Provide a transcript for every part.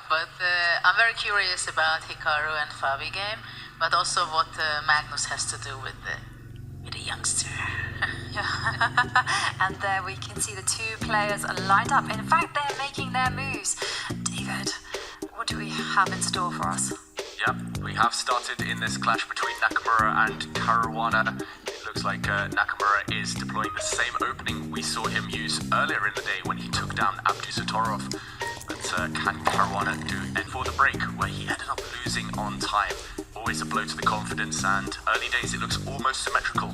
but I'm very curious about Hikaru and Fabi game, but also what Magnus has to do with the youngster. Yeah. And there we can see the two players are lined up. In fact, they're making their moves. David, what do we have in store for us? Yep, we have started in this clash between Nakamura and Caruana. It looks like Nakamura is deploying the same opening we saw him use earlier in the day when he took down Abdusatorov. But can Caruana do it for the break, where he ended up losing on time? Always a blow to the confidence, and early days it looks almost symmetrical.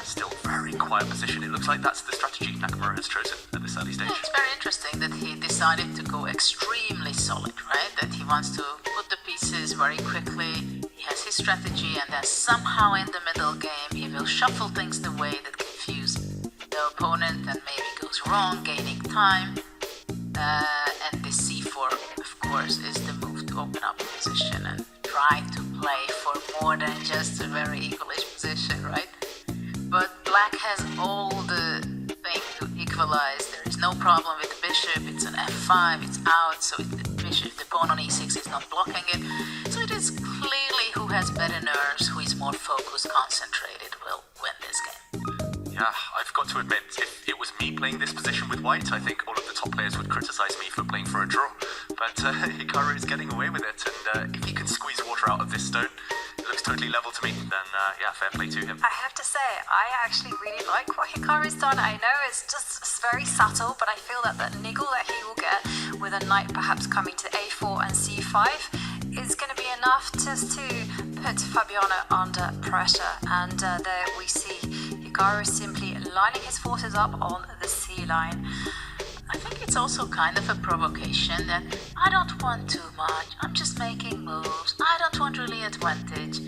Still very quiet position. It looks like that's the strategy Nakamura has chosen at this early stage. Yeah, it's very interesting that he decided to go extremely solid, right? That he wants to put the pieces very quickly. He has his strategy, and then somehow in the middle game he will shuffle things the way that confuse the opponent and maybe goes wrong, gaining time. And this c4, of course, is the move to open up the position and try to play for more than just a very equalish position, right? But black has all the things to equalize. There is no problem with the bishop. It's an f5, it's out, so the bishop, the pawn on e6 is not blocking it. So it is clearly who has better nerves, who is more focused, concentrated, will win this game. Yeah, I've got to admit, if it was me playing this position with white, I think all of the top players would criticize me for playing for a draw. But Hikaru is getting away with it, and if he can squeeze water out of this stone, it looks totally level to me, then yeah, fair play to him. I have to say, I actually really like what Hikaru's done. I know it's just very subtle, but I feel that the niggle that he will get with a knight perhaps coming to a4 and c5 is going to be enough just to put Fabiano under pressure. And there we see Hikaru simply lining his forces up on the c line. I think it's also kind of a provocation that I don't want too much, I'm just making moves, I don't want really advantage.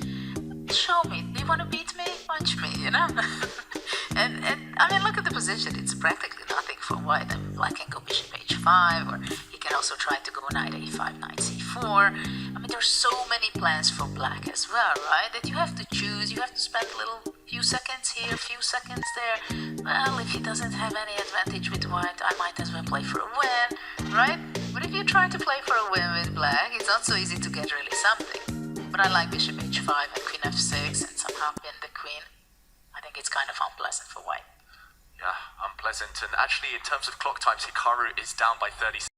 Show me, do you want to beat me? Punch me, you know? and I mean, look at the position, it's practically nothing for white. I mean, black can go bishop h5, or he can also try to go knight a5, knight c4. I mean, there's so many plans for black as well, right? That you have to choose, you have to spend a little few seconds here, few seconds there. Well, if he doesn't have any advantage with white, I might as well play for a win, right? But if you try to play for a win with black, it's not so easy to get really something. But I like bishop h5 and queen f6 and somehow pin the queen. I think it's kind of unpleasant for white. Yeah, unpleasant. And actually, in terms of clock times, Hikaru is down by 30 seconds.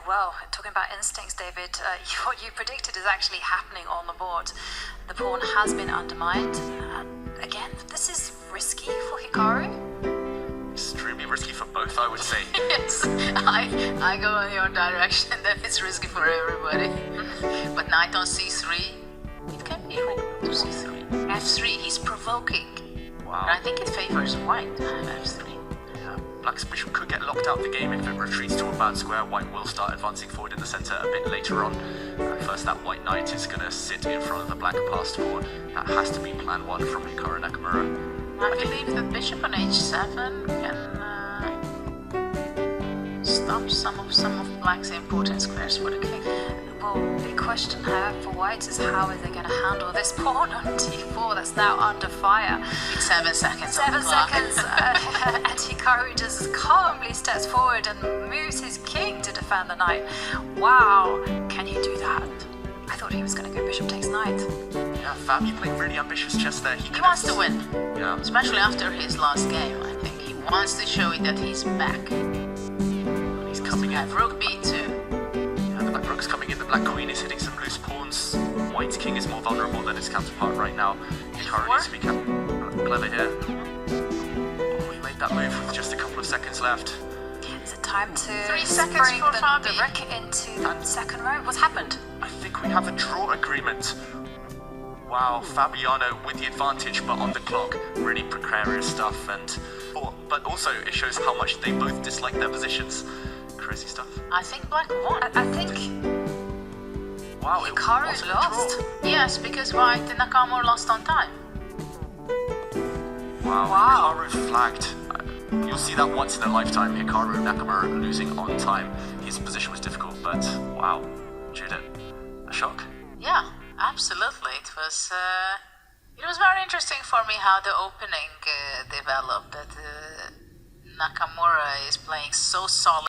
well, talking about instincts, David, what you predicted is actually happening on the board. The pawn has been undermined. Again, this is risky for Hikaru. Extremely risky for both, I would say. Yes, I go in your direction, then it's risky for everybody. But knight on c3, it can be rook to c3. f3, he's provoking. Wow. But I think it favors white to have f3. Yeah, Black's bishop could get locked out of the game if it retreats to a bad square. White will start advancing forward in the centre a bit later on. First, that white knight is going to sit in front of the black passed pawn. That has to be plan 1 from Hikaru Nakamura. I believe the bishop on h7 can stop some of black's important squares for the king. Well, big question here for white is how are they going to handle this pawn on d4 that's now under fire? It's 7 seconds. 7 seconds, and Hikaru just calmly steps forward and moves his king to defend the knight. Wow, can he do that? I thought he was going to go bishop takes knight. Yeah, Fabi played really ambitious chess there. He wants to win. Yeah. Especially after his last game, I think. He wants to show it that he's back. He's coming in. Rook b2. Yeah, the black rook's coming in. The black queen is hitting some loose pawns. White's king is more vulnerable than his counterpart right now. Hikaru needs to be clever here. Oh, he made that move with just a couple of seconds left. Is it time to 3 seconds bring for the Fabi. rook into the second row? What's happened? I think we have a draw agreement. Wow, Fabiano with the advantage, but on the clock. Really precarious stuff, but also it shows how much they both dislike their positions. Crazy stuff. I think black won. I think Wow, it Hikaru wasn't a lost. draw. Yes, because white and Nakamura lost on time. Wow, Hikaru flagged. You'll see that once in a lifetime, Hikaru Nakamura losing on time. His position was difficult, but wow, Judith, a shock? Yeah, absolutely. It was very interesting for me how the opening developed. That Nakamura is playing so solid.